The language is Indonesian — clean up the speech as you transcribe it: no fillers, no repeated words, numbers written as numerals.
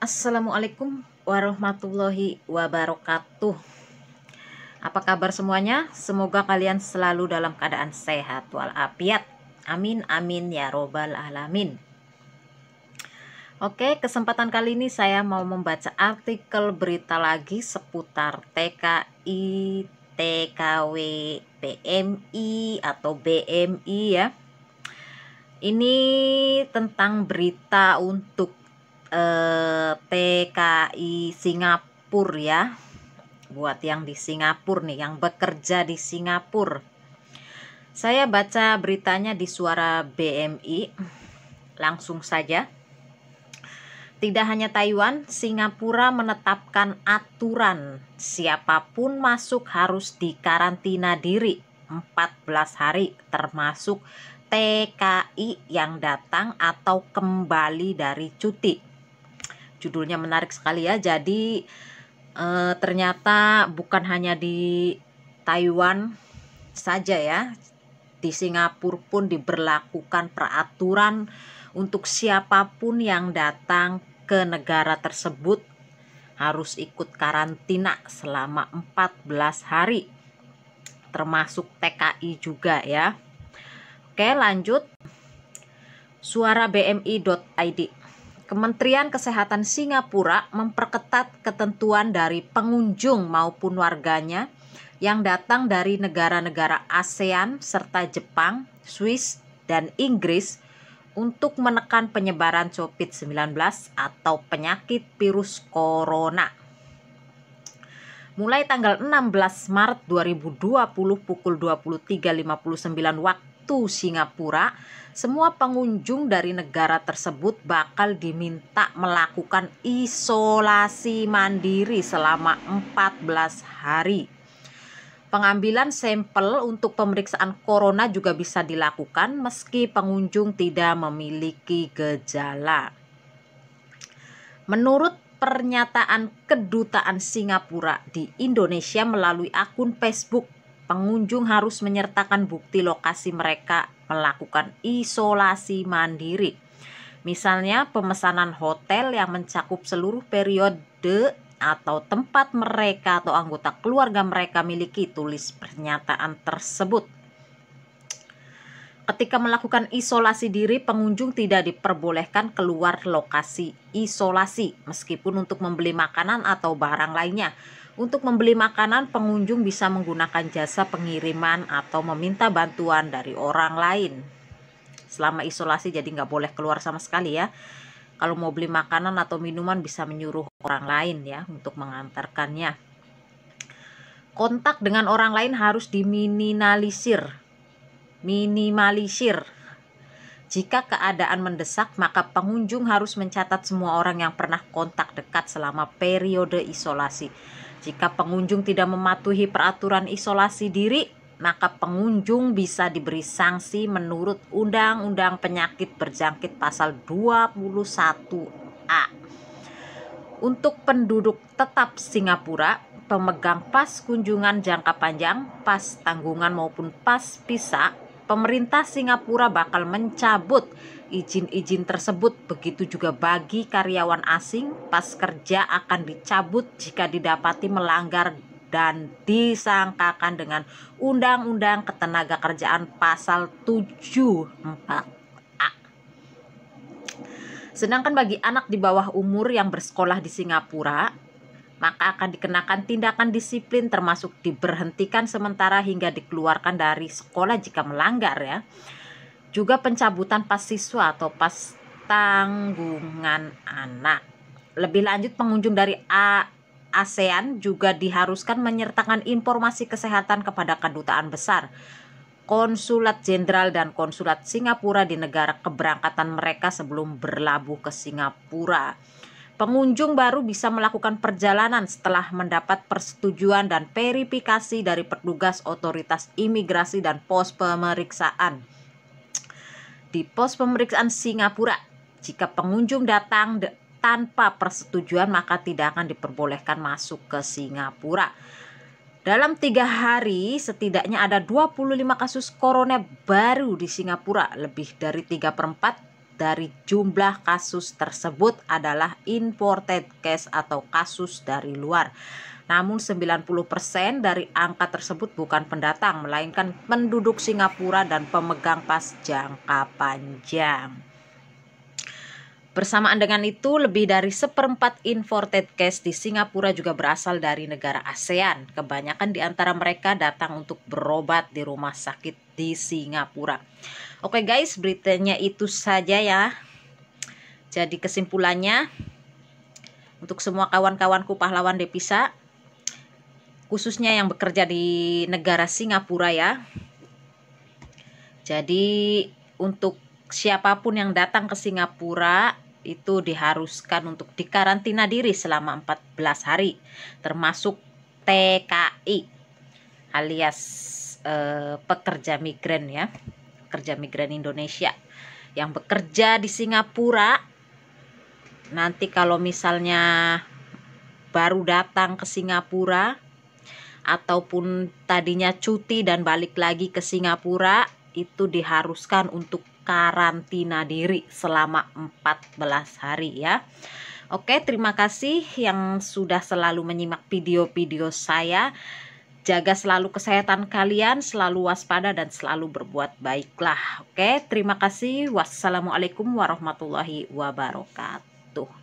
Assalamualaikum warahmatullahi wabarakatuh. Apa kabar semuanya? Semoga kalian selalu dalam keadaan sehat walafiat. Amin amin ya robbal alamin. Oke, kesempatan kali ini saya mau membaca artikel berita lagi seputar TKI, TKW, PMI atau BMI ya. Ini tentang berita untuk TKI Singapura ya, buat yang di Singapura nih, yang bekerja di Singapura. Saya baca beritanya di Suara BMI, langsung saja. Tidak hanya Taiwan, Singapura menetapkan aturan siapapun masuk harus dikarantina diri 14 hari, termasuk TKI yang datang atau kembali dari cuti. Judulnya menarik sekali ya. Jadi ternyata bukan hanya di Taiwan saja ya, di Singapura pun diberlakukan peraturan untuk siapapun yang datang ke negara tersebut harus ikut karantina selama 14 hari, termasuk TKI juga ya. Oke, lanjut. Suara BMI.id. Kementerian Kesehatan Singapura memperketat ketentuan dari pengunjung maupun warganya yang datang dari negara-negara ASEAN serta Jepang, Swiss, dan Inggris untuk menekan penyebaran COVID-19 atau penyakit virus corona. Mulai tanggal 16 Maret 2020 pukul 23.59 waktu Singapura, semua pengunjung dari negara tersebut bakal diminta melakukan isolasi mandiri selama 14 hari. Pengambilan sampel untuk pemeriksaan corona juga bisa dilakukan meski pengunjung tidak memiliki gejala. Menurut pernyataan Kedutaan Singapura di Indonesia melalui akun Facebook, pengunjung harus menyertakan bukti lokasi mereka melakukan isolasi mandiri. Misalnya pemesanan hotel yang mencakup seluruh periode atau tempat mereka atau anggota keluarga mereka miliki, tulis pernyataan tersebut. Ketika melakukan isolasi diri, pengunjung tidak diperbolehkan keluar lokasi isolasi meskipun untuk membeli makanan atau barang lainnya. Untuk membeli makanan, pengunjung bisa menggunakan jasa pengiriman atau meminta bantuan dari orang lain. Selama isolasi jadi nggak boleh keluar sama sekali ya. Kalau mau beli makanan atau minuman bisa menyuruh orang lain ya untuk mengantarkannya. Kontak dengan orang lain harus diminimalisir. Jika keadaan mendesak, maka pengunjung harus mencatat semua orang yang pernah kontak dekat selama periode isolasi. Jika pengunjung tidak mematuhi peraturan isolasi diri, maka pengunjung bisa diberi sanksi menurut Undang-Undang Penyakit Berjangkit pasal 21A. Untuk penduduk tetap Singapura, pemegang pas kunjungan jangka panjang, pas tanggungan maupun pas visa, pemerintah Singapura bakal mencabut izin-izin tersebut. Begitu juga bagi karyawan asing, pas kerja akan dicabut jika didapati melanggar dan disangkakan dengan Undang-Undang Ketenagakerjaan pasal 74A. Sedangkan bagi anak di bawah umur yang bersekolah di Singapura, maka akan dikenakan tindakan disiplin termasuk diberhentikan sementara hingga dikeluarkan dari sekolah jika melanggar ya. Juga pencabutan pas siswa atau pas tanggungan anak. Lebih lanjut, pengunjung dari ASEAN juga diharuskan menyertakan informasi kesehatan kepada kedutaan besar, konsulat jenderal dan konsulat Singapura di negara keberangkatan mereka sebelum berlabuh ke Singapura. Pengunjung baru bisa melakukan perjalanan setelah mendapat persetujuan dan verifikasi dari petugas otoritas imigrasi dan pos pemeriksaan. Di pos pemeriksaan Singapura, jika pengunjung datang tanpa persetujuan, maka tidak akan diperbolehkan masuk ke Singapura. Dalam 3 hari, setidaknya ada 25 kasus corona baru di Singapura, lebih dari 3/4 dari jumlah kasus tersebut adalah imported case atau kasus dari luar. Namun 90% dari angka tersebut bukan pendatang, melainkan penduduk Singapura dan pemegang pas jangka panjang. Bersamaan dengan itu, lebih dari 1/4 imported case di Singapura juga berasal dari negara ASEAN. Kebanyakan di antara mereka datang untuk berobat di rumah sakit di Singapura. Oke guys, beritanya itu saja ya. Jadi kesimpulannya, untuk semua kawan-kawanku pahlawan devisa, khususnya yang bekerja di negara Singapura ya. Jadi untuk siapapun yang datang ke Singapura itu diharuskan untuk dikarantina diri selama 14 hari, termasuk TKI alias pekerja migran ya, pekerja migran Indonesia yang bekerja di Singapura. Nanti kalau misalnya baru datang ke Singapura ataupun tadinya cuti dan balik lagi ke Singapura, itu diharuskan untuk karantina diri selama 14 hari ya. Oke, terima kasih yang sudah selalu menyimak video-video saya. Jaga selalu kesehatan kalian, selalu waspada dan selalu berbuat baiklah. Oke, terima kasih. Wassalamualaikum warahmatullahi wabarakatuh.